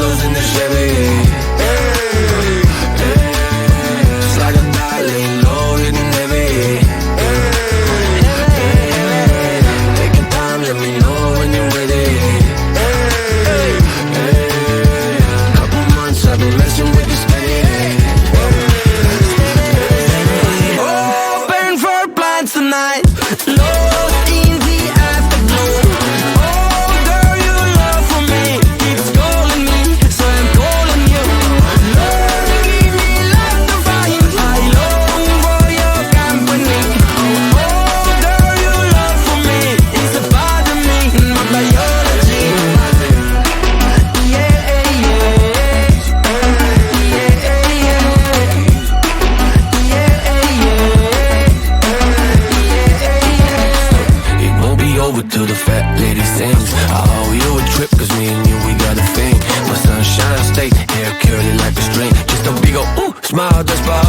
girls in the Chevy. Just like a dime, laying low, hitting heavy. Take your time, let me know when you're ready. Couple months I've been messing with you steady. Open for plans tonight. Lost in the afterglow. Oh girl, your love for me keeps calling me, so I'm calling you. Lord, give me life to find. I long for your company. Oh girl, your love for me is a part of me, my biology. Yeah, it won't be over till the fat lady sings. I owe you a trip, cause me and you, we got a thing. My sunshine state, hair curly like a string. Just a big ol' ooh, smile just by